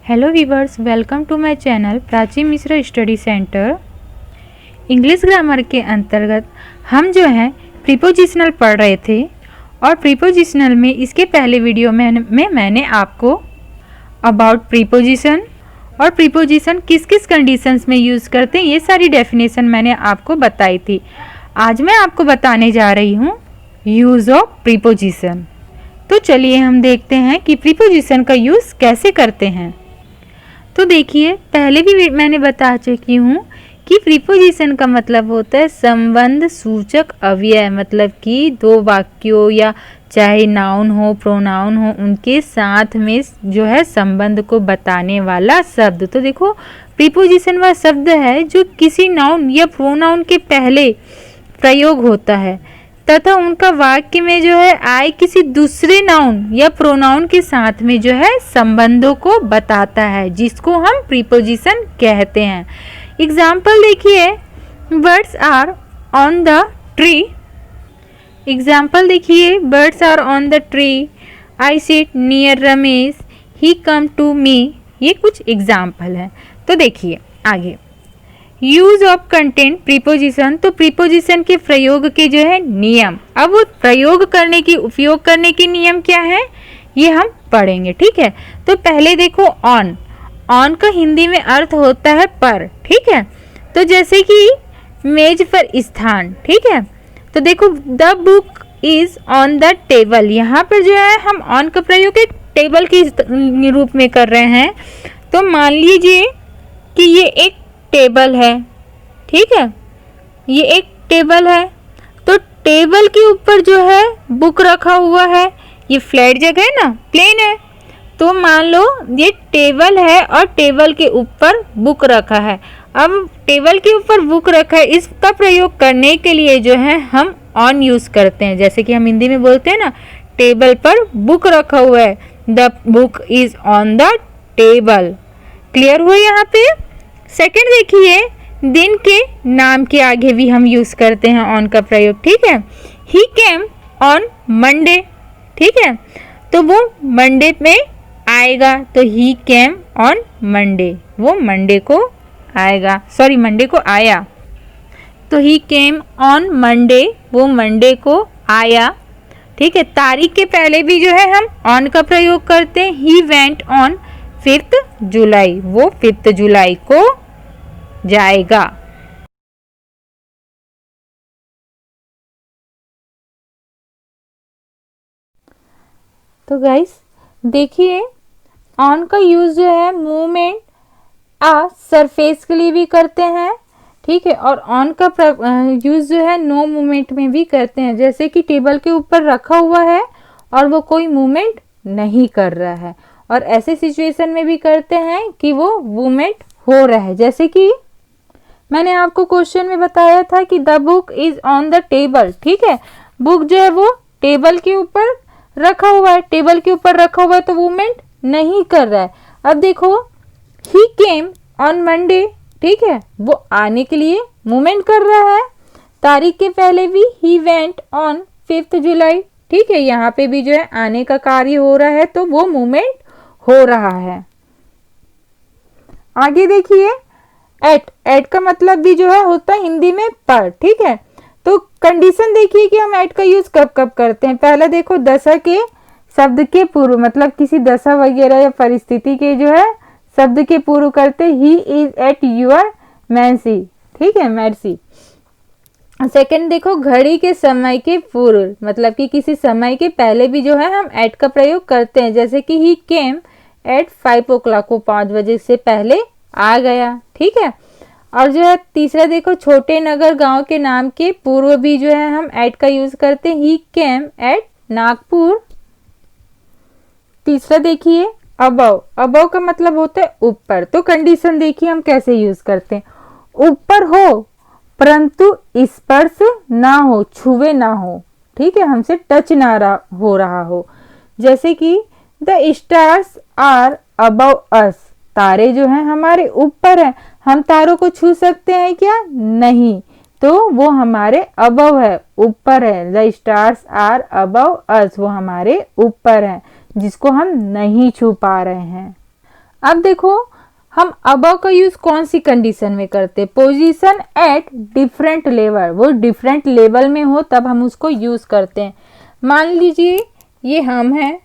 Hello viewers, welcome to my channel Prachi Mishra study centre. English grammar के अंतर्गत हम जो है प्रीपोजिशनल पढ़ रहे थे और प्रीपोजिशनल में इसके पहले वीडियो में मैंने आपको अबाउट प्रीपोजिशन और प्रीपोजिशन किस किस कंडीशंस में यूज़ करते हैं ये सारी डेफिनेशन मैंने आपको बताई थी। आज मैं आपको बताने जा रही हूँ यूज़ ऑफ प्रीपोजिशन। तो चलिए हम देखते हैं कि प्रीपोजिशन का यूज़ कैसे करते हैं। तो देखिए, पहले भी मैंने बता चुकी हूँ कि प्रीपोजिशन का मतलब होता है संबंध सूचक अव्यय, मतलब कि दो वाक्यों या चाहे नाउन हो प्रोनाउन हो उनके साथ में जो है संबंध को बताने वाला शब्द। तो देखो, प्रीपोजिशन वह शब्द है जो किसी नाउन या प्रोनाउन के पहले प्रयोग होता है तथा उनका वाक्य में जो है आए किसी दूसरे नाउन या प्रोनाउन के साथ में जो है संबंधों को बताता है, जिसको हम प्रीपोजिशन कहते हैं। एग्जाम्पल देखिए, birds are on the tree. Example देखिए, birds are on the tree, I sit near Ramesh, he come to me. ये कुछ एग्जाम्पल है। तो देखिए आगे, यूज ऑफ कंटेंट प्रीपोजिशन। तो प्रीपोजिशन के प्रयोग के जो है नियम, अब वो प्रयोग करने की उपयोग करने के नियम क्या है ये हम पढ़ेंगे, ठीक है। तो पहले देखो, ऑन। ऑन का हिंदी में अर्थ होता है पर, ठीक है। तो जैसे कि मेज पर स्थान, ठीक है। तो देखो, the book is on the table, यहाँ पर जो है हम ऑन का प्रयोग एक टेबल के रूप में कर रहे हैं। तो मान लीजिए कि ये एक टेबल है, ठीक है, ये एक टेबल है। तो टेबल के ऊपर जो है बुक रखा हुआ है, ये फ्लैट जगह है ना, प्लेन है। तो मान लो ये टेबल है और टेबल के ऊपर बुक रखा है। अब टेबल के ऊपर बुक रखा है, इसका प्रयोग करने के लिए जो है हम ऑन यूज करते हैं। जैसे कि हम हिंदी में बोलते हैं ना, टेबल पर बुक रखा हुआ है, the book is on the table. Clear हुआ यहाँ पे। सेकंड देखिए, दिन के नाम के आगे भी हम यूज करते हैं ऑन का प्रयोग, ठीक है। ही केम ऑन मंडे, ठीक है। तो वो मंडे में आएगा, तो ही केम ऑन मंडे, वो मंडे को आएगा, सॉरी मंडे को आया। तो ही केम ऑन मंडे, वो मंडे को आया, ठीक है। तारीख के पहले भी जो है हम ऑन का प्रयोग करते हैं। ही वेंट ऑन 5th जुलाई, वो 5th जुलाई को जाएगा। तो गाइस देखिए, ऑन का यूज जो है मूवमेंट सरफेस के लिए भी करते हैं, ठीक है। और ऑन का यूज जो है नो मूवमेंट में भी करते हैं। जैसे कि टेबल के ऊपर रखा हुआ है और वो कोई मूवमेंट नहीं कर रहा है, और ऐसे सिचुएशन में भी करते हैं कि वो मूवमेंट हो रहा है। जैसे कि मैंने आपको क्वेश्चन में बताया था कि the book is on the table, ठीक है। बुक जो है वो टेबल के ऊपर रखा हुआ है, टेबल के ऊपर रखा हुआ है तो मूवमेंट नहीं कर रहा है। अब देखो, ही केम ऑन मंडे, ठीक है, वो आने के लिए मूवमेंट कर रहा है। तारीख के पहले भी ही वेंट ऑन 5th जुलाई, ठीक है, यहाँ पे भी जो है आने का कार्य हो रहा है, तो वो मूवमेंट हो रहा है। आगे देखिए, एट का मतलब भी जो है होता है हिंदी में पर, ठीक है। तो कंडीशन देखिए कि हम एट का यूज कब कब करते हैं। पहले देखो, दशा के शब्द के पूर्व, मतलब किसी दशा वगैरह या परिस्थिति के जो है शब्द के पूर्व करते, ही इज एट यूर मैंसी, ठीक है, मैर्सी। सेकंड देखो, घड़ी के समय के पूर्व, मतलब कि किसी समय के पहले भी जो है हम एट का प्रयोग करते हैं। जैसे कि ही केम एट 5 o'clock, को 5 बजे से पहले आ गया, ठीक है। और जो है तीसरा देखो, छोटे नगर गांव के नाम के पूर्व भी जो है हम एट का यूज करते हैं। ही केम एट नागपुर। तीसरा देखिए, अबव। अबव का मतलब होता है ऊपर। तो कंडीशन देखिए हम कैसे यूज करते हैं। ऊपर हो परंतु स्पर्श ना हो, छुए ना हो, ठीक है, हमसे टच ना हो रहा हो। जैसे कि the stars are above us, तारे जो हैं हमारे ऊपर है, हम तारों को छू सकते हैं क्या? नहीं, तो वो हमारे अबव है, ऊपर है। The stars are above us, वो हमारे ऊपर है, जिसको हम नहीं छू पा रहे हैं। अब देखो हम अबव का यूज कौन सी कंडीशन में करते, पोजीशन एट डिफरेंट लेवल, वो डिफरेंट लेवल में हो तब हम उसको यूज करते हैं। मान लीजिए ये हम हैं,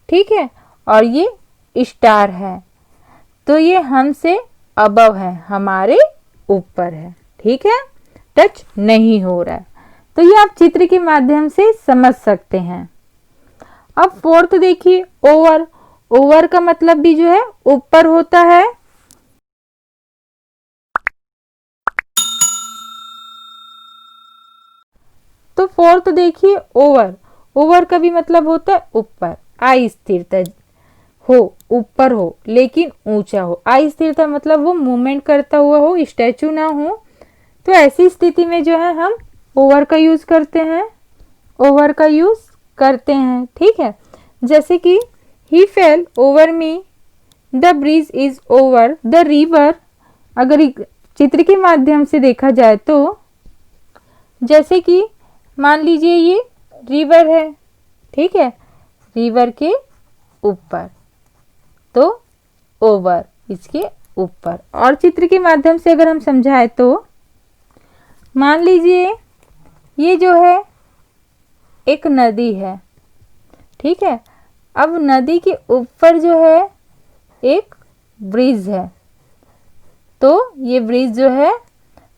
ठीक है, और ये स्टार है, तो ये हमसे अबव है, हमारे ऊपर है, ठीक है, टच नहीं हो रहा है। तो ये आप चित्र के माध्यम से समझ सकते हैं। अब फोर्थ देखिए, ओवर। ओवर का मतलब भी जो है ऊपर होता है। तो फोर्थ देखिए, ओवर। ओवर का भी मतलब होता है ऊपर। आई स्थिरता हो, ऊपर हो लेकिन ऊंचा हो। आई स्थिरता मतलब वो मूवमेंट करता हुआ हो, स्टैचू ना हो। तो ऐसी स्थिति में जो है हम ओवर का यूज करते हैं, ओवर का यूज करते हैं, ठीक है। जैसे कि he fell over me, the bridge is over the river. अगर चित्र के माध्यम से देखा जाए तो जैसे कि मान लीजिए ये रिवर है, ठीक है, रिवर के ऊपर, तो ओवर इसके ऊपर। और चित्र के माध्यम से अगर हम समझाए तो मान लीजिए ये जो है एक नदी है, ठीक है। अब नदी के ऊपर जो है एक ब्रिज है, तो ये ब्रिज जो है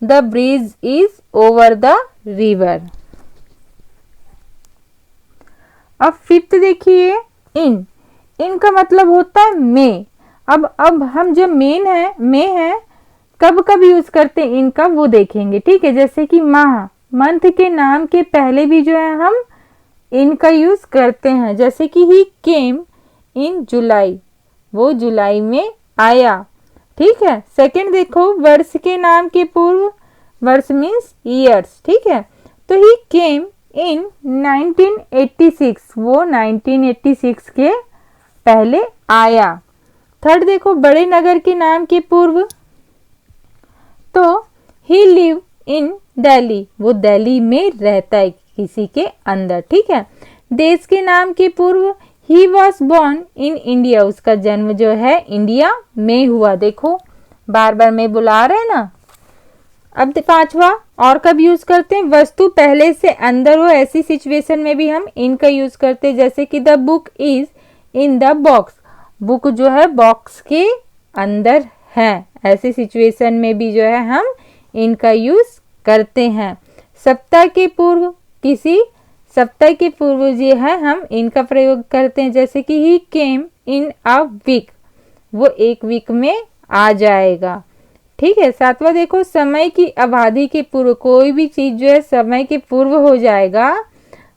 the bridge is over the river. अब फिफ्थ देखिए, इन। इन का मतलब होता है में। अब हम जो मेन है, में है, कब कब यूज करते हैं इनका वो देखेंगे, ठीक है। जैसे कि माह, मंथ के नाम के पहले भी जो है हम इनका यूज करते हैं। जैसे कि ही केम इन जुलाई, वो जुलाई में आया, ठीक है। सेकंड देखो, वर्ष के नाम के पूर्व, वर्ष मीन्स ईयर्स, ठीक है। तो ही केम इन 1986, वो 1986 के पहले आया। थर्ड देखो, बड़े नगर के नाम के पूर्व, तो ही लिव इन दिल्ली, वो दिल्ली में रहता है किसी के अंदर, ठीक है। देश के नाम के पूर्व, he was born in India, उसका जन्म जो है इंडिया में हुआ। देखो बार बार में बुला रहे ना। अब पांचवा, और कब यूज करते हैं, वस्तु पहले से अंदर हो, ऐसी सिचुएशन में भी हम इनका यूज करते हैं। जैसे कि the book is in the box, book जो है बॉक्स के अंदर है, ऐसी सिचुएशन में भी जो है हम इनका यूज करते हैं। सप्ताह के पूर्व, किसी सप्ताह के पूर्व जो है हम इनका प्रयोग करते हैं। जैसे कि ही केम इन अ वीक, वो एक वीक में आ जाएगा, ठीक है। सातवां देखो, समय की अवधि के पूर्व, कोई भी चीज जो है समय के पूर्व हो जाएगा,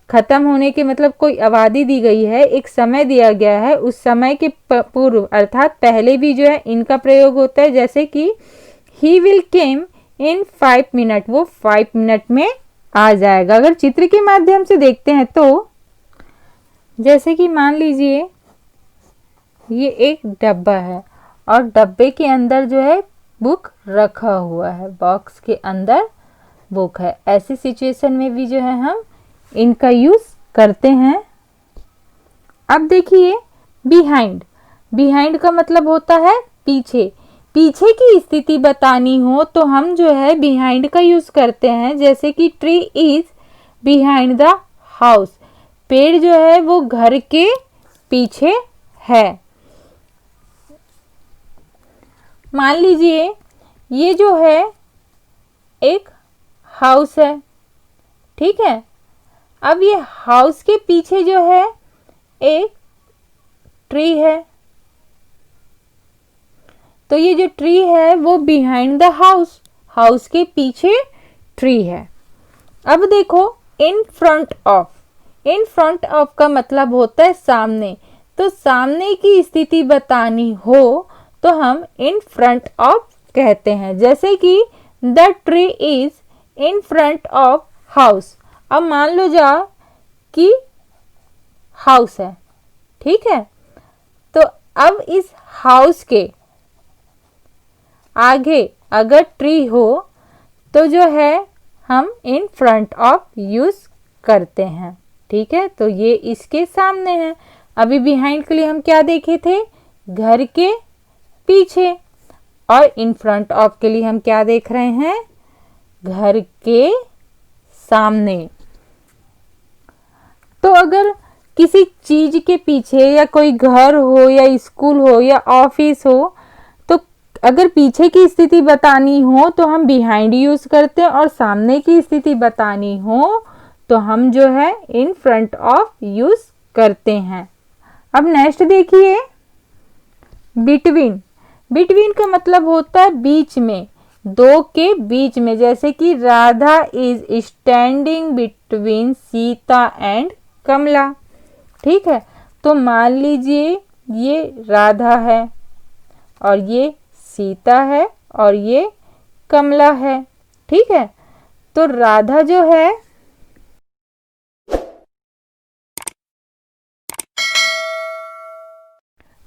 खत्म होने के मतलब कोई अवधि दी गई है, एक समय दिया गया है, उस समय के पूर्व अर्थात पहले भी जो है इनका प्रयोग होता है। जैसे कि he will came in 5 minute, वो 5 मिनट में आ जाएगा। अगर चित्र के माध्यम से देखते हैं तो जैसे कि मान लीजिए ये एक डब्बा है और डब्बे के अंदर जो है बुक रखा हुआ है, बॉक्स के अंदर बुक है। ऐसी सिचुएशन में भी जो है हम इनका यूज करते हैं। अब देखिए बिहाइंड, बिहाइंड का मतलब होता है पीछे, पीछे की स्थिति बतानी हो तो हम जो है बिहाइंड का यूज करते हैं। जैसे कि tree is behind the house, पेड़ जो है वो घर के पीछे है। मान लीजिए ये जो है एक हाउस है, ठीक है। अब ये हाउस के पीछे जो है एक ट्री है, तो ये जो ट्री है वो बिहाइंड द हाउस, हाउस के पीछे ट्री है। अब देखो in front of, in front of का मतलब होता है सामने, तो सामने की स्थिति बतानी हो तो हम इन फ्रंट ऑफ कहते हैं। जैसे कि the tree is in front of house. अब मान लो जा कि हाउस है, ठीक है, तो अब इस हाउस के आगे अगर ट्री हो तो जो है हम इन फ्रंट ऑफ यूज करते हैं, ठीक है। तो ये इसके सामने है। अभी बिहाइंड के लिए हम क्या देखे थे, घर के पीछे। और इन फ्रंट ऑफ के लिए हम क्या देख रहे हैं, घर के सामने। तो अगर किसी चीज के पीछे या कोई घर हो या स्कूल हो या ऑफिस हो, तो अगर पीछे की स्थिति बतानी हो तो हम बिहाइंड यूज करते हैं, और सामने की स्थिति बतानी हो तो हम जो है इन फ्रंट ऑफ यूज करते हैं। अब नेक्स्ट देखिए, बिटवीन। बिटवीन का मतलब होता है बीच में, दो के बीच में। जैसे कि Radha is standing between Sita and Kamala. ठीक है, तो मान लीजिए ये राधा है और ये सीता है और ये कमला है। ठीक है, तो राधा जो है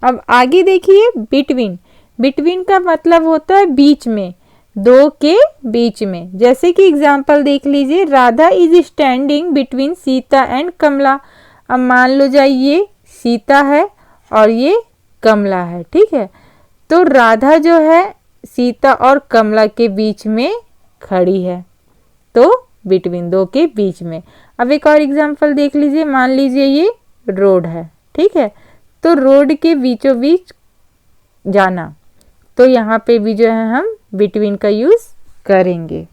अब आगे देखिए, बिटवीन। बिटवीन का मतलब होता है बीच में, दो के बीच में। जैसे कि एग्जाम्पल देख लीजिए, Radha is standing between Sita and Kamala. अब मान लो जाए ये सीता है और ये कमला है। ठीक है, तो राधा जो है सीता और कमला के बीच में खड़ी है, तो बिटवीन, दो के बीच में। अब एक और एग्जाम्पल देख लीजिए, मान लीजिए ये रोड है। ठीक है, तो रोड के बीचों बीच जाना, तो यहाँ पे भी जो है हम बिटवीन का यूज करेंगे।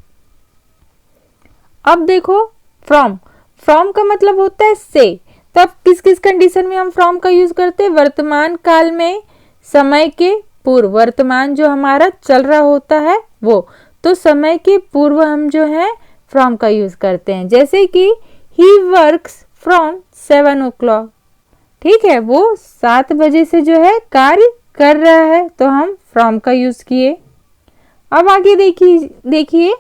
अब देखो, फ्रॉम। फ्रॉम का मतलब होता है से। तब किस किस कंडीशन में हम फ्रॉम का यूज करते हैं, वर्तमान काल में, समय के पूर्व, वर्तमान जो हमारा चल रहा होता है वो, तो समय के पूर्व हम जो है फ्रॉम का यूज करते हैं। जैसे कि ही वर्क्स फ्रॉम 7 o'clock। ठीक है, वो 7 बजे से जो है कार्य कर रहा है, तो हम फ्रॉम का यूज किए। अब आगे देखिए,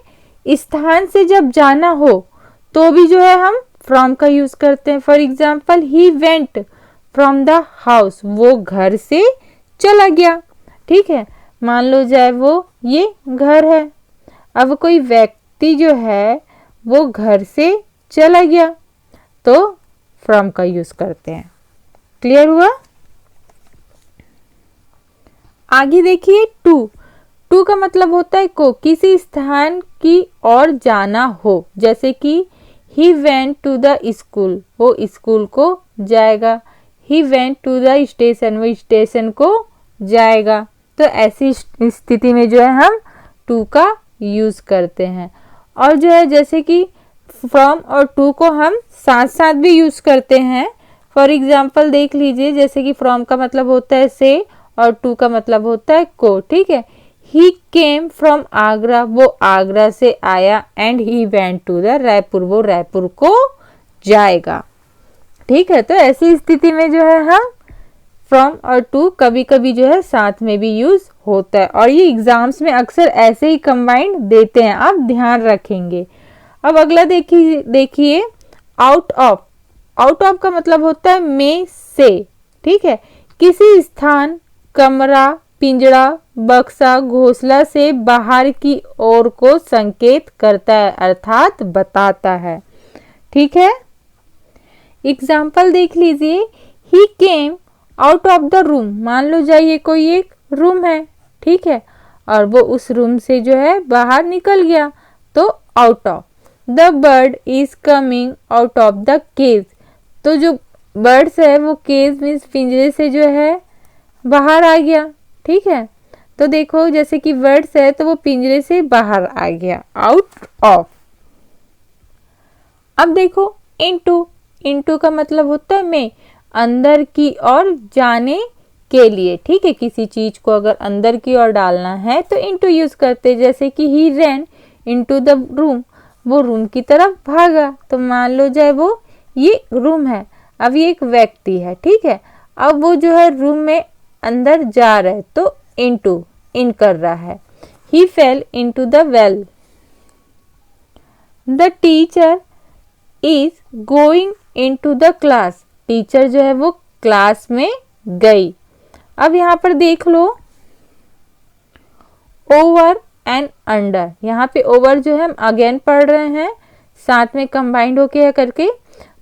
स्थान से जब जाना हो तो भी जो है हम फ्रॉम का यूज करते हैं। For example, he went from the house, वो घर से चला गया। ठीक है, मान लो जाए वो ये घर है, अब कोई व्यक्ति जो है वो घर से चला गया, तो फ्रॉम का यूज करते हैं। क्लियर हुआ? आगे देखिए, टू। टू का मतलब होता है को, किसी स्थान की ओर जाना हो। जैसे कि he went to the school, वो स्कूल को जाएगा। He went to the station, वो स्टेशन को जाएगा। तो ऐसी स्थिति में जो है हम टू का यूज करते हैं। और जो है जैसे कि फ्रॉम और टू को हम साथ साथ भी यूज करते हैं। फॉर एग्जाम्पल देख लीजिए, जैसे कि फ्रॉम का मतलब होता है से और टू का मतलब होता है को। ठीक है, ही केम फ्रॉम आगरा, वो आगरा से आया। And he went to the Raipur, वो रायपुर को जाएगा। ठीक है, तो ऐसी स्थिति में जो है हम फ्रॉम और टू कभी कभी जो है साथ में भी यूज होता है, और ये एग्जाम्स में अक्सर ऐसे ही कंबाइंड देते हैं, आप ध्यान रखेंगे। अब अगला देखिए, आउट ऑफ। आउट ऑफ का मतलब होता है में से। ठीक है, किसी स्थान, कमरा, पिंजरा, बक्सा, घोंसला से बाहर की ओर को संकेत करता है, अर्थात बताता है। ठीक है, एग्जाम्पल देख लीजिए, he came out of the room. मान लो जाइए कोई एक रूम है, ठीक है, और वो उस रूम से जो है बाहर निकल गया, तो out of. The bird is coming out of the cage, तो जो बर्ड्स है वो केज मीन्स पिंजरे से जो है बाहर आ गया। ठीक है, तो देखो जैसे कि बर्ड्स है तो वो पिंजरे से बाहर आ गया, आउट ऑफ। अब देखो, इनटू। इनटू का मतलब होता है में, अंदर की ओर जाने के लिए। ठीक है, किसी चीज को अगर अंदर की ओर डालना है तो इनटू यूज करते। जैसे कि ही रैन इनटू द रूम, वो रूम की तरफ भागा। तो मान लो जाए वो ये रूम है, अब ये एक व्यक्ति है। ठीक है, अब वो जो है रूम में अंदर जा रहा है, तो इनटू, इन कर रहा है। He fell into the well. The teacher is going into the class, teacher जो है वो क्लास में गई। अब यहाँ पर देख लो, ओवर एंड अंडर। यहाँ पे ओवर जो है हम अगेन पढ़ रहे हैं, साथ में कंबाइंड होके करके,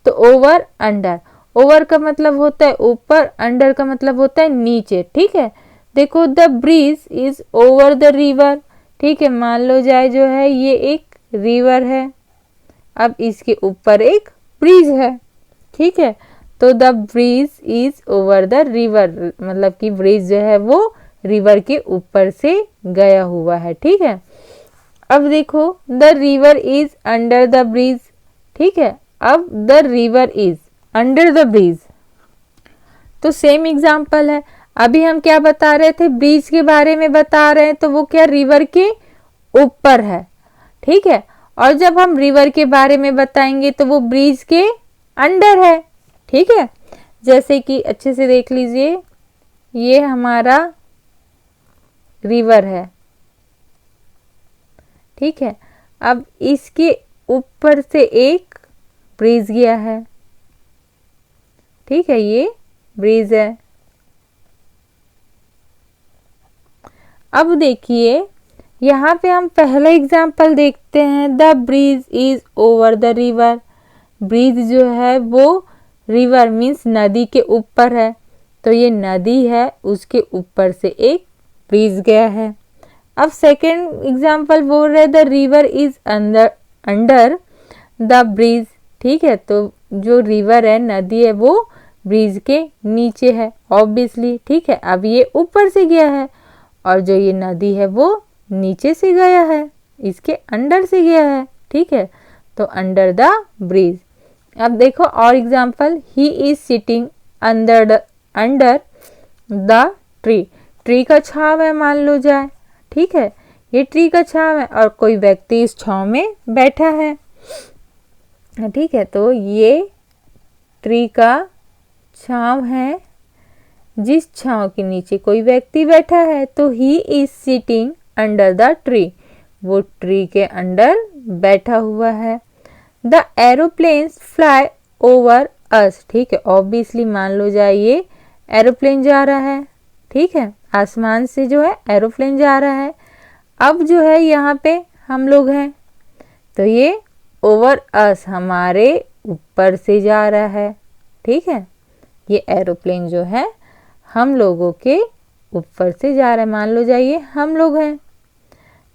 तो ओवर अंडर। ओवर का मतलब होता है ऊपर, अंडर का मतलब होता है नीचे। ठीक है, देखो the bridge is over the river, ठीक है, मान लो जाए जो है ये एक रिवर है, अब इसके ऊपर एक ब्रिज है, ठीक है, तो the bridge is over the river, मतलब कि ब्रिज जो है वो रिवर के ऊपर से गया हुआ है, ठीक है। अब देखो the river is under the bridge, ठीक है, अब the river is under the bridge, तो सेम एग्जाम्पल है। अभी हम क्या बता रहे थे, ब्रिज के बारे में बता रहे हैं, तो वो क्या रिवर के ऊपर है, ठीक है, और जब हम रिवर के बारे में बताएंगे तो वो ब्रिज के अंडर है, ठीक है। जैसे कि अच्छे से देख लीजिए, ये हमारा रिवर है, ठीक है, अब इसके ऊपर से एक ब्रिज गया है, ठीक है, ये ब्रिज है। अब देखिए यहाँ पे हम पहला एग्जाम्पल देखते हैं, the bridge is over the river, bridge जो है वो रिवर मीन्स नदी के ऊपर है, तो ये नदी है उसके ऊपर से एक ब्रिज गया है। अब सेकेंड एग्जाम्पल बोल रहे the river is under the bridge, ठीक है, तो जो रिवर है नदी है वो ब्रिज के नीचे है ऑब्वियसली, ठीक है, अब ये ऊपर से गया है और जो ये नदी है वो नीचे से गया है, इसके अंडर से गया है, ठीक है, तो अंडर द ब्रिज। अब देखो और example, he is sitting under the tree, tree का छाव है मान लो जाए, ठीक है, ये ट्री का छाव है और कोई व्यक्ति इस छाव में बैठा है, ठीक है, तो ये ट्री का छाव है, जिस छाव के नीचे कोई व्यक्ति बैठा है, तो he is sitting under the tree, वो ट्री के अंडर बैठा हुआ है। The aeroplanes fly over us, ठीक है, ऑब्वियसली मान लो जाए ये एरोप्लेन जा रहा है, ठीक है, आसमान से जो है एरोप्लेन जा रहा है। अब जो है यहाँ पे हम लोग हैं, तो ये ओवर अस हमारे ऊपर से जा रहा है, ठीक है, ये एरोप्लेन जो है हम लोगों के ऊपर से जा रहा है, मान लो जाइए हम लोग हैं,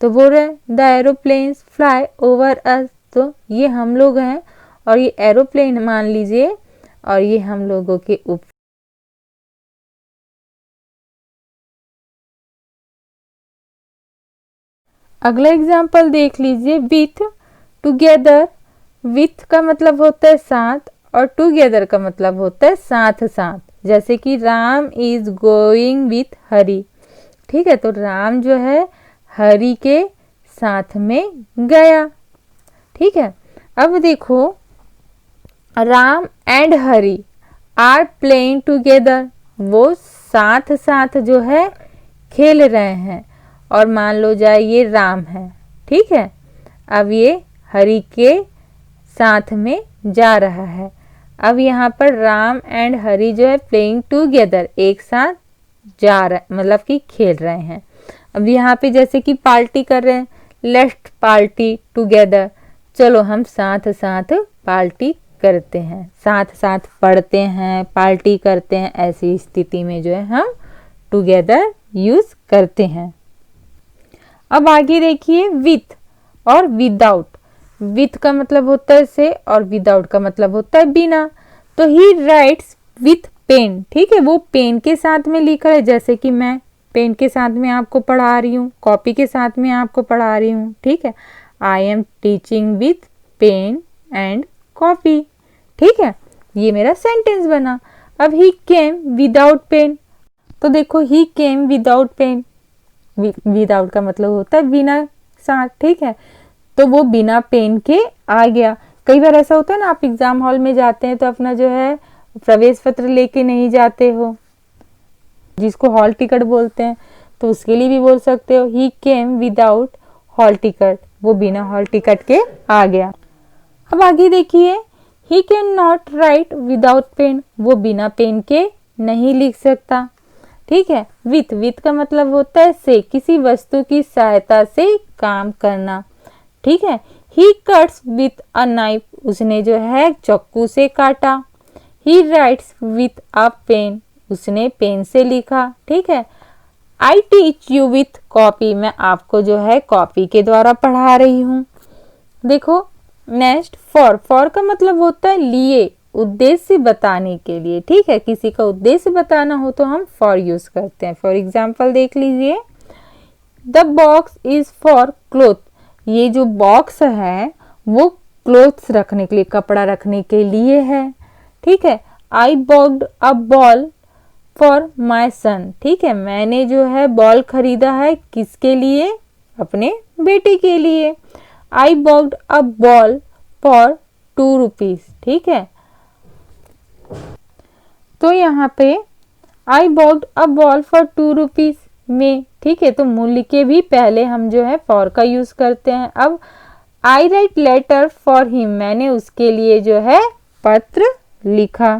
तो बोल रहे the aeroplanes fly over us, तो ये हम लोग हैं और ये एरोप्लेन मान लीजिए और ये हम लोगों के ऊपर। अगला एग्जाम्पल देख लीजिए, विथ टुगेदर, विथ का मतलब होता है साथ और टुगेदर का मतलब होता है साथ साथ, जैसे कि राम इज गोइंग विथ हरी, ठीक है, तो राम जो है हरी के साथ में गया, ठीक है। अब देखो Ram and Hari are playing together, वो साथ साथ जो है खेल रहे हैं और मान लो जाए ये राम है, ठीक है, अब ये हरी के साथ में जा रहा है। अब यहाँ पर राम एंड हरी जो है प्लेइंग टुगेदर, एक साथ जा रहे मतलब कि खेल रहे हैं। अब यहाँ पे जैसे कि पार्टी कर रहे हैं, लेट्स पार्टी टुगेदर, चलो हम साथ साथ पार्टी करते हैं, साथ साथ पढ़ते हैं, पार्टी करते हैं, ऐसी स्थिति में जो है हम टुगेदर यूज करते हैं। अब आगे देखिए विथ और विदाउट, विथ का मतलब होता है से और विदाउट का मतलब होता है बिना, तो ही राइट्स विथ पेन, ठीक है, वो पेन के साथ में लिख रहा है, जैसे कि मैं पेन के साथ में आपको पढ़ा रही हूँ, कॉपी के साथ में आपको पढ़ा रही हूँ, ठीक है, I am teaching with pen and copy, ठीक है, ये मेरा सेंटेंस बना। अब ही केम विदाउट पेन, तो देखो ही केम विदाउट पेन, विदाउट का मतलब होता है बिना साथ, ठीक है, तो वो बिना पेन के आ गया। कई बार ऐसा होता है ना, आप एग्जाम हॉल में जाते हैं तो अपना जो है प्रवेश पत्र लेके नहीं जाते हो, जिसको हॉल टिकट बोलते हैं, तो उसके लिए भी बोल सकते हो ही केम विदाउट हॉल टिकट, वो बिना हॉल टिकट के आ गया। अब आगे देखिए, ही कैन नॉट राइट विदाउट पेन, वो बिना पेन के नहीं लिख सकता, ठीक है। विथ, विथ का मतलब होता है से, किसी वस्तु की सहायता से काम करना, ठीक है। He cuts with a knife, उसने जो है चाकू से काटा। He writes with a pen, उसने पेन से लिखा, ठीक है। I teach you with copy, मैं आपको जो है कॉपी के द्वारा पढ़ा रही हूँ। देखो नेक्स्ट फॉर का मतलब होता है लिए, उद्देश्य बताने के लिए, ठीक है, किसी का उद्देश्य बताना हो तो हम फॉर यूज करते हैं। फॉर एग्जाम्पल देख लीजिए, the box is for cloth, ये जो बॉक्स है वो क्लोथ्स रखने के लिए, कपड़ा रखने के लिए है, ठीक है। आई बॉक्ड अ बॉल फॉर माई सन, ठीक है, मैंने जो है बॉल खरीदा है किसके लिए, अपने बेटे के लिए। आई बॉक्ड अ बॉल फॉर 2 रुपीज, ठीक है। तो यहाँ पे आई बॉक्ड अ बॉल फॉर 2 रुपीज में, ठीक है, तो मूल्य के भी पहले हम जो है फॉर का यूज करते हैं। अब आई राइट लेटर फॉर हिम, मैंने उसके लिए जो है पत्र लिखा।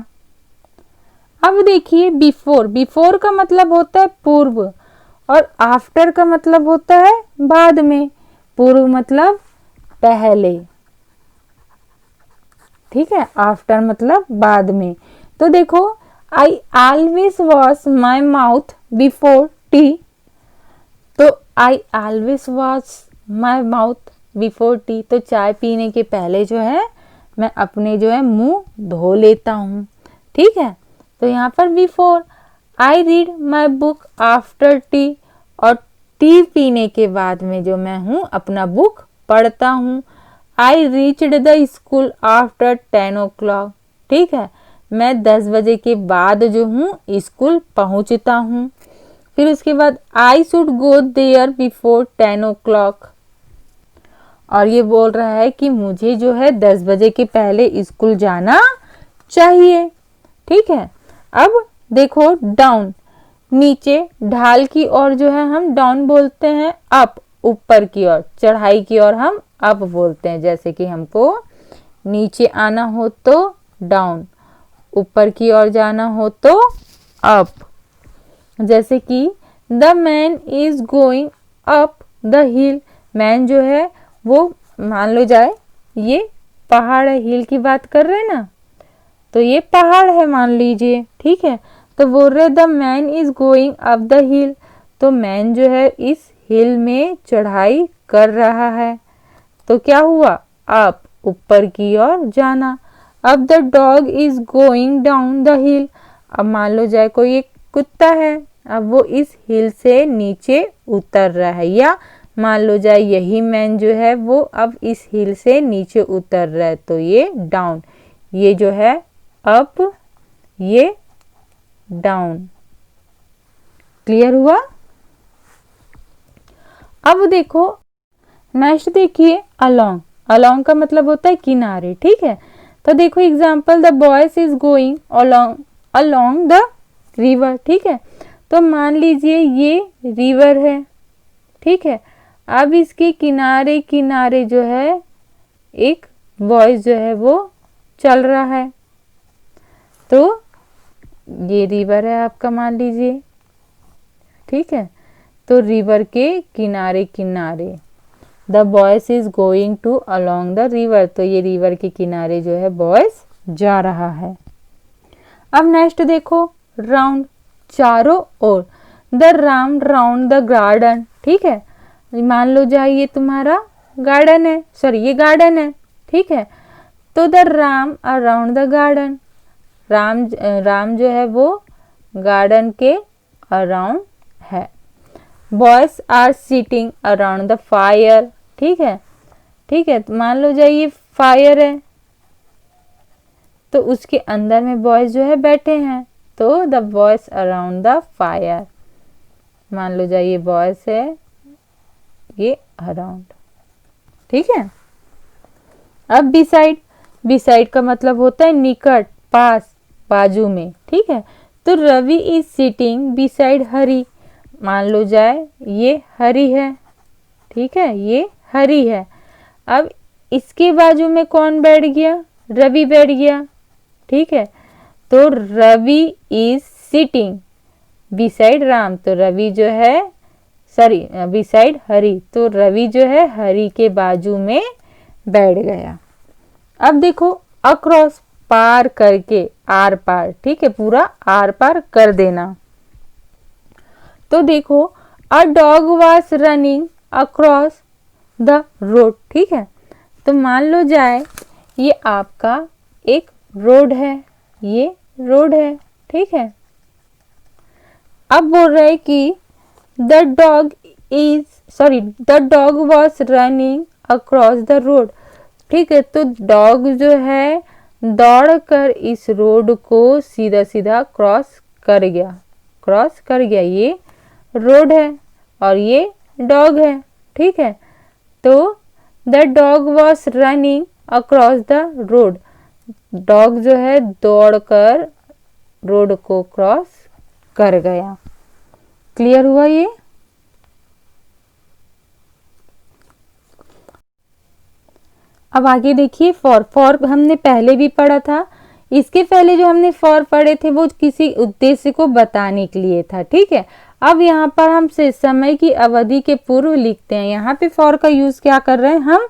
अब देखिए बिफोर का मतलब होता है पूर्व और आफ्टर का मतलब होता है बाद में। पूर्व मतलब पहले, ठीक है, आफ्टर मतलब बाद में। तो देखो I always wash my mouth before tea, तो I always wash my mouth before tea, तो चाय पीने के पहले जो है मैं अपने जो है मुंह धो लेता हूँ, ठीक है। तो यहाँ पर before. I read my book after T, और टी पीने के बाद में जो मैं हूँ अपना बुक पढ़ता हूँ। I reached the school after 10 o'clock, ठीक है, मैं 10 बजे के बाद जो हूँ स्कूल पहुँचता हूँ। फिर उसके बाद I should go there before 10 o'clock, और ये बोल रहा है कि मुझे जो है 10 बजे के पहले स्कूल जाना चाहिए, ठीक है। अब देखो डाउन, नीचे ढाल की ओर जो है हम डाउन बोलते हैं, अप ऊपर की ओर, चढ़ाई की ओर हम अप बोलते हैं। जैसे कि हमको नीचे आना हो तो डाउन, ऊपर की ओर जाना हो तो अप। जैसे कि the man is going up the hill, man जो है वो मान लो जाए ये पहाड़ है, हिल की बात कर रहे हैं ना, तो ये पहाड़ है मान लीजिए, ठीक है। तो बोल रहे the man is going up the हिल, तो मैन जो है इस हिल में चढ़ाई कर रहा है, तो क्या हुआ अप, ऊपर की ओर जाना। अब the dog is going down the हिल, अब मान लो जाए कोई एक कुत्ता है, अब वो इस हिल से नीचे उतर रहा है, या मान लो जाए यही मैन जो है वो अब इस हिल से नीचे उतर रहा है, तो ये डाउन, ये जो है अप, ये डाउन। क्लियर हुआ? अब देखो नेक्स्ट देखिए अलोंग, अलोंग का मतलब होता है किनारे, ठीक है। तो देखो example, the boys is going along along the river, ठीक है। तो मान लीजिए ये रिवर है, ठीक है। अब इसके किनारे किनारे जो है एक बॉयज जो है वो चल रहा है, तो ये रिवर है आपका मान लीजिए, ठीक है। तो रिवर के किनारे किनारे the boys is going to along the river, तो ये रिवर के किनारे जो है बॉयज जा रहा है। अब नेक्स्ट देखो राउंड, चारों ओर, the ran round the garden, ठीक है। मान लो जाए ये तुम्हारा गार्डन है, सॉरी ये गार्डन है, ठीक है। तो the Ram around the garden, Ram जो है वो गार्डन के अराउंड है। Boys are sitting around the fire, ठीक है, ठीक है। तो मान लो जाए ये फायर है, तो उसके अंदर में बॉयज जो है बैठे हैं, तो the boys around the fire, मान लो जाए ये बॉयज है, ये अराउंड, ठीक है। अब बिसाइड, बिसाइड का मतलब होता है निकट, पास, बाजू में, ठीक है। तो रवि इज सिटिंग बिसाइड हरी, मान लो जाए ये हरी है, ठीक है, ये हरी है। अब इसके बाजू में कौन बैठ गया, रवि बैठ गया, ठीक है। तो Ravi is sitting beside Ram, तो रवि जो है सॉरी बिसाइड हरी, तो रवि जो है हरी के बाजू में बैठ गया। अब देखो अक्रॉस, पार करके, आर पार, ठीक है, पूरा आर पार कर देना। तो देखो a dog was running across the road, ठीक है। तो मान लो जाए ये आपका एक रोड है, ये रोड है, ठीक है। अब बोल रहे कि the dog the dog was running across the road, ठीक है। तो डॉग जो है दौड़कर इस रोड को सीधा सीधा क्रॉस कर गया। ये रोड है और ये डॉग है, ठीक है। तो the dog was running across the road, dog जो है दौड़कर रोड को क्रॉस कर गया। क्लियर हुआ ये? अब आगे देखिए फॉर हमने पहले भी पढ़ा था। इसके पहले जो हमने फॉर पढ़े थे वो किसी उद्देश्य को बताने के लिए था, ठीक है। अब यहाँ पर हम से समय की अवधि के पूर्व लिखते हैं। यहाँ पे फॉर का यूज क्या कर रहे हैं, हम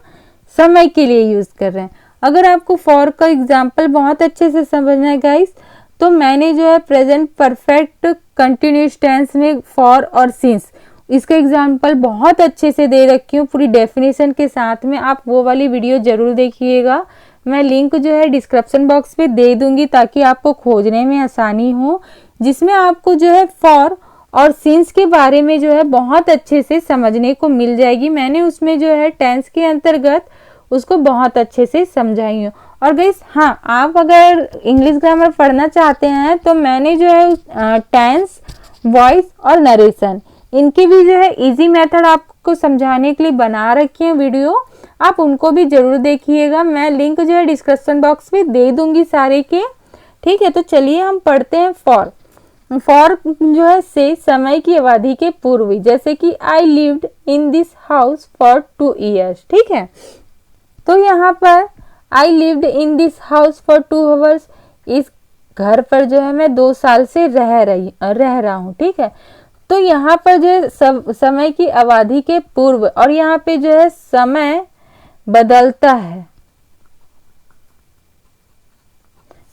समय के लिए यूज कर रहे हैं। अगर आपको फॉर का एग्जाम्पल बहुत अच्छे से समझना है गाइस, तो मैंने जो है प्रेजेंट परफेक्ट कंटिन्यूस टेंस में फॉर और सिंस इसका एग्जाम्पल बहुत अच्छे से दे रखी हूँ पूरी डेफिनेशन के साथ में। आप वो वाली वीडियो जरूर देखिएगा, मैं लिंक जो है डिस्क्रिप्शन बॉक्स पे दे दूंगी ताकि आपको खोजने में आसानी हो, जिसमें आपको जो है फॉर और सिंस के बारे में जो है बहुत अच्छे से समझने को मिल जाएगी। मैंने उसमें जो है टेंस के अंतर्गत उसको बहुत अच्छे से समझाई हूँ। और गाइस हाँ, आप अगर इंग्लिश ग्रामर पढ़ना चाहते हैं तो मैंने जो है टेंस, वॉइस और नरेशन इनकी भी जो है इजी मेथड आपको समझाने के लिए बना रखी है वीडियो, आप उनको भी जरूर देखिएगा। मैं लिंक जो है डिस्क्रिप्शन बॉक्स में दे दूंगी सारे के, ठीक है। तो चलिए हम पढ़ते हैं फॉर। फॉर जो है से समय की अवधि के पूर्व, जैसे कि I lived in this house for 2 years, ठीक है। तो यहाँ पर I lived in this house for 2 hours, इस घर पर जो है मैं 2 साल से रह रहा हूँ, ठीक है। तो यहाँ पर जो है समय की अवधि के पूर्व, और यहाँ पे जो है समय बदलता है,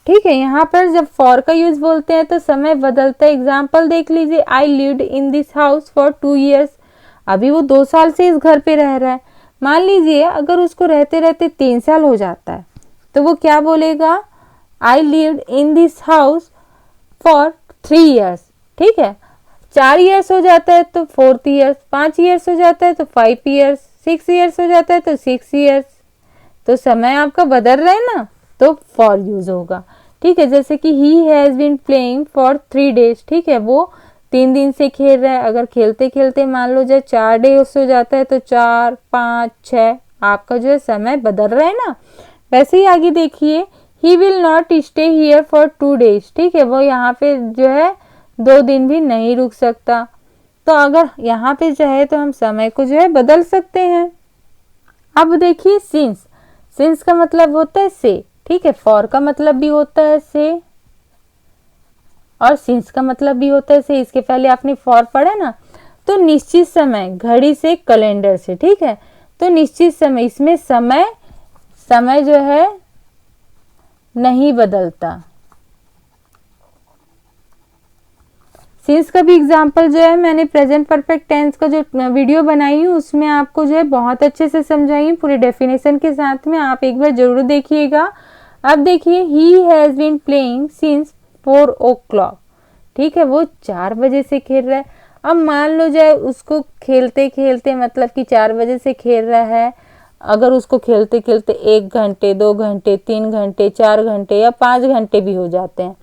ठीक है। यहाँ पर जब फॉर का यूज बोलते हैं तो समय बदलता है। एग्जाम्पल देख लीजिए, I lived in this house for 2 years, अभी वो 2 साल से इस घर पे रह रहा है। मान लीजिए अगर उसको रहते रहते 3 साल हो जाता है तो वो क्या बोलेगा, I lived in this house for 3 years, ठीक है। 4 years हो जाता है तो 4th year, 5 years हो जाता है तो 5 years, 6 years हो जाता है तो 6 years। तो समय आपका बदल रहा है ना, तो फॉर यूज होगा, ठीक है। जैसे कि he has been playing for 3 days, ठीक है। वो 3 दिन से खेल रहा है। अगर खेलते खेलते मान लो जब 4 days हो जाता है तो 4, 5, 6 आपका जो है समय बदल रहा है ना। वैसे ही आगे देखिए, he will not stay here for 2 days, ठीक है। वो यहाँ पे जो है 2 दिन भी नहीं रुक सकता। तो अगर यहाँ पे चाहे तो हम समय को जो है बदल सकते हैं। अब देखिए सिंस, सिंस का मतलब होता है से, ठीक है। फॉर का मतलब भी होता है से और सिंस का मतलब भी होता है से। इसके पहले आपने फॉर पढ़ा ना, तो निश्चित समय घड़ी से, कैलेंडर से, ठीक है। तो निश्चित समय, इसमें समय जो है नहीं बदलता। सिंस का भी एग्जाम्पल जो है मैंने प्रेजेंट परफेक्ट टेंस का जो वीडियो बनाई हूँ उसमें आपको जो है बहुत अच्छे से समझाई हूँ पूरी डेफिनेशन के साथ में, आप एक बार जरूर देखिएगा। अब देखिए, he has been playing since 4 o'clock, ठीक है। वो 4 बजे से खेल रहा है। अब मान लो जाए उसको खेलते खेलते, मतलब कि 4 बजे से खेल रहा है, अगर उसको खेलते खेलते 1 घंटे, 2 घंटे, 3 घंटे, 4 घंटे या 5 घंटे भी हो जाते हैं,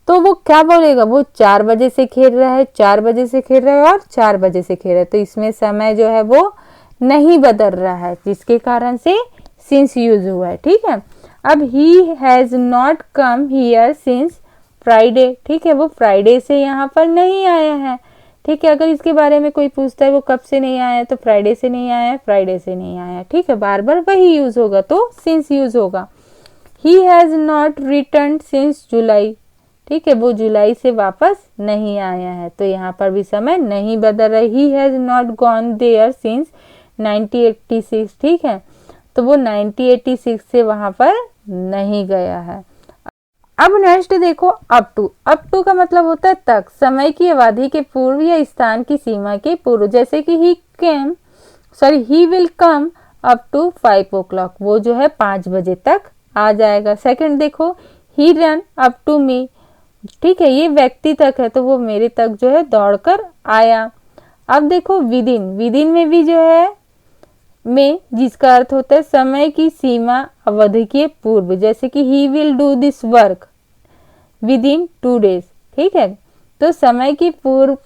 तो वो क्या बोलेगा, वो 4 बजे से खेल रहा है, 4 बजे से खेल रहा है और 4 बजे से खेल रहा है। तो इसमें समय जो है वो नहीं बदल रहा है, जिसके कारण से सिंस यूज हुआ है, ठीक है। अब ही has not come here since Friday, ठीक है। वो फ्राइडे से यहाँ पर नहीं आया है, ठीक है। अगर इसके बारे में कोई पूछता है वो कब से नहीं आया, तो फ्राइडे से नहीं आया, फ्राइडे से नहीं आया, ठीक है। बार बार वही यूज होगा तो सिंस यूज होगा। ही हैज नॉट रिटर्न सिंस जुलाई, ठीक है। वो जुलाई से वापस नहीं आया है, तो यहाँ पर भी समय नहीं बदल रहा है। He has not gone there since 1986, ठीक है। तो वो 1986 से वहां पर नहीं गया है। अब नेक्स्ट देखो अप टू। अप टू का मतलब होता है तक, समय की अवधि के पूर्व या स्थान की सीमा के पूर्व। जैसे कि he will come up to 5 o'clock, वो जो है 5 बजे तक आ जाएगा। सेकंड देखो ही रन अप टू मी, ठीक है, ये व्यक्ति तक है तो वो मेरे तक जो है दौड़कर आया। अब देखो विदिन, विदिन में भी जो है में, जिसका अर्थ होता है समय की सीमा अवधि के पूर्व। जैसे कि he will do this work with in 2 days, ठीक है। तो समय की पूर्व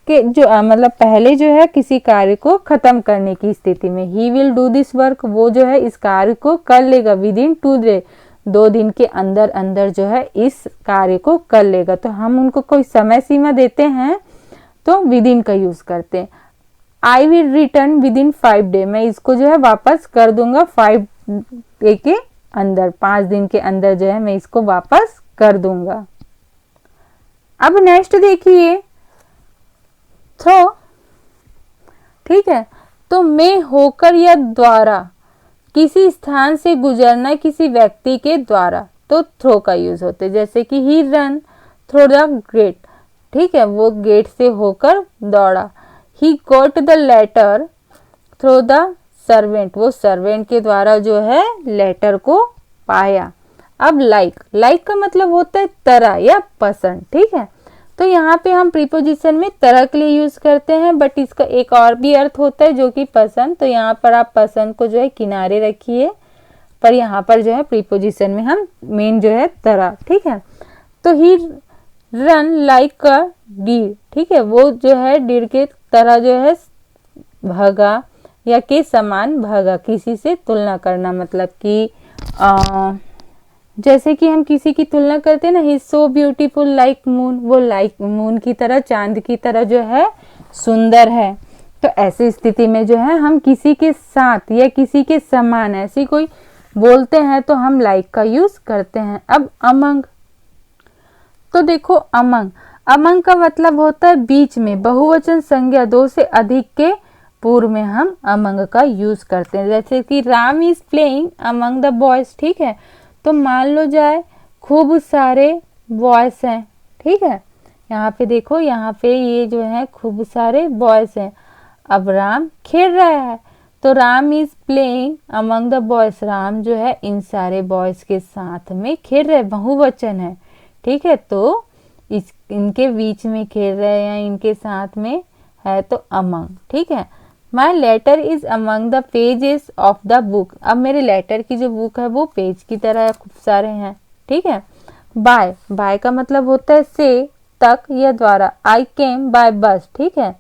के जो मतलब पहले जो है किसी कार्य को खत्म करने की स्थिति में, he will do this work, वो जो है इस कार्य को कर लेगा विद इन 2 days, 2 दिन के अंदर अंदर जो है इस कार्य को कर लेगा। तो हम उनको कोई समय सीमा देते हैं तो विद इन का यूज करते हैं। I will return with in 5 days, मैं इसको जो है वापस कर दूंगा 5 day के अंदर, 5 दिन के अंदर जो है मैं इसको वापस कर दूंगा। अब नेक्स्ट देखिए थ्रो, ठीक है। तो में होकर या द्वारा, किसी स्थान से गुजरना किसी व्यक्ति के द्वारा, तो थ्रो का यूज होते हैं। जैसे कि he run through the gate, ठीक है, वो गेट से होकर दौड़ा। He got the letter through the servant, वो सर्वेंट के द्वारा जो है लेटर को पाया। अब लाइक का मतलब होता है तरह या पसंद, ठीक है। तो यहाँ पे हम प्रीपोजिशन में तरह के लिए यूज करते हैं, बट इसका एक और भी अर्थ होता है जो कि पसंद। तो यहाँ पर आप पसंद को जो है किनारे रखिए, पर यहाँ पर जो है प्रीपोजिशन में हम मेन जो है तरह, ठीक है। तो ही रन लाइक अ डीर, ठीक है, वो जो है डीर के तरह जो है भागा या के समान भागा। किसी से तुलना करना, मतलब कि जैसे कि हम किसी की तुलना करते हैं ना, ही सो ब्यूटीफुल लाइक मून, वो लाइक मून की तरह, चांद की तरह जो है सुंदर है। तो ऐसी स्थिति में जो है हम किसी के साथ या किसी के समान ऐसी कोई बोलते हैं तो हम लाइक का यूज करते हैं। अब अमंग, तो देखो अमंग का मतलब होता है बीच में, बहुवचन संज्ञा 2 से अधिक के पूर्व में हम अमंग का यूज करते हैं। जैसे कि Ram is playing among the boys, ठीक है। तो मान लो जाए खूब सारे बॉयज हैं, ठीक है। यहाँ पे देखो, यहाँ पे ये जो है खूब सारे बॉयज हैं। अब राम खेल रहा है तो Ram is playing among the boys, Ram जो है इन सारे बॉयज के साथ में खेल रहे, बहुवचन है, ठीक है। तो इनके बीच में खेल रहे हैं या इनके साथ में है तो अमंग, ठीक है। My letter is among the pages of the book, अब मेरे लेटर की जो बुक है वो पेज की तरह खूब सारे हैं, ठीक है। बाय का मतलब होता है से, तक या द्वारा। आई केम बाय बस, ठीक है,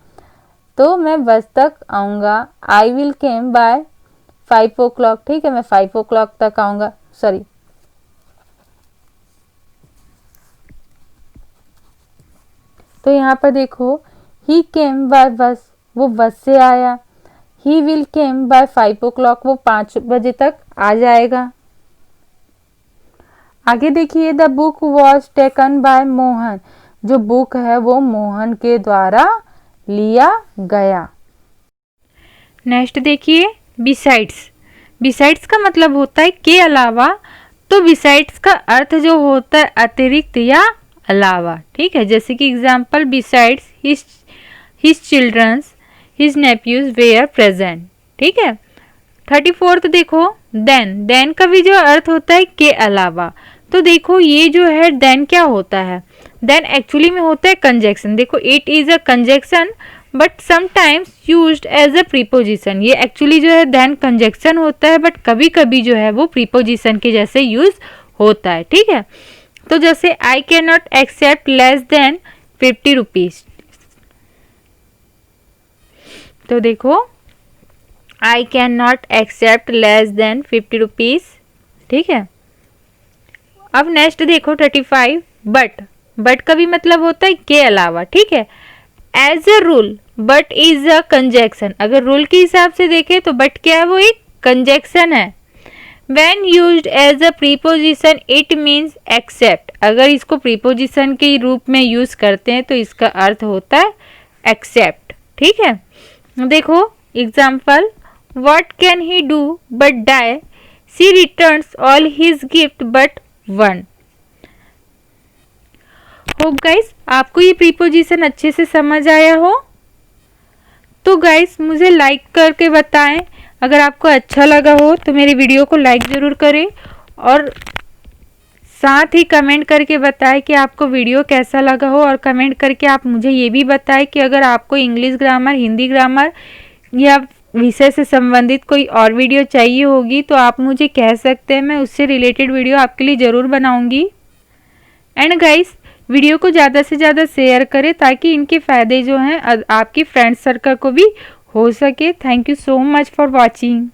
तो मैं बस तक आऊंगा। I will came by 5 o'clock, ठीक है, मैं 5 o'clock तक आऊंगा। सॉरी, तो यहाँ पर देखो ही केम बाय बस, वो बस से आया। He will came by 5 o'clock, वो 5 बजे तक आ जाएगा। आगे देखिए the book was taken by Mohan, जो बुक है वो मोहन के द्वारा लिया गया। नेक्स्ट देखिए बिसाइड्स। बिसाइड्स का मतलब होता है के अलावा। तो बिसाइड्स का अर्थ जो होता है अतिरिक्त या अलावा, ठीक है। जैसे कि example, besides his childrens his nephews were present, ठीक है। 34th देखो देन का भी जो अर्थ होता है के अलावा। तो देखो ये जो है देन क्या होता है, देन एक्चुअली में होता है कंजक्शन। देखो it is a conjunction but sometimes used as a preposition, ये एक्चुअली जो है देन कंजक्शन होता है बट कभी कभी जो है वो प्रीपोजिशन के जैसे यूज होता है, ठीक है। तो जैसे I can not accept less than 50 rupees, तो देखो I can not accept less than 50 rupees, ठीक है। अब नेक्स्ट देखो 35 बट का भी मतलब होता है के अलावा, ठीक है। As a rule but is a conjunction, अगर रूल के हिसाब से देखें तो बट क्या है, वो एक कंजक्शन है। When used as a preposition it means accept, अगर इसको प्रीपोजिशन के रूप में यूज करते हैं तो इसका अर्थ होता है accept, ठीक है। देखो example, what can he do but die, she returns all his gift but one, hope guys आपको ये प्रीपोजिशन अच्छे से समझ आया हो। तो गाइस मुझे लाइक करके बताएं, अगर आपको अच्छा लगा हो तो मेरी वीडियो को लाइक ज़रूर करें और साथ ही कमेंट करके बताएं कि आपको वीडियो कैसा लगा हो। और कमेंट करके आप मुझे ये भी बताएं कि अगर आपको इंग्लिश ग्रामर, हिंदी ग्रामर या विषय से संबंधित कोई और वीडियो चाहिए होगी तो आप मुझे कह सकते हैं, मैं उससे रिलेटेड वीडियो आपके लिए ज़रूर बनाऊंगी। एंड गाइस वीडियो को ज़्यादा से ज़्यादा शेयर करें ताकि इनके फ़ायदे जो हैं आपकी फ्रेंड सर्कल को भी हो सके। Thank you so much for watching.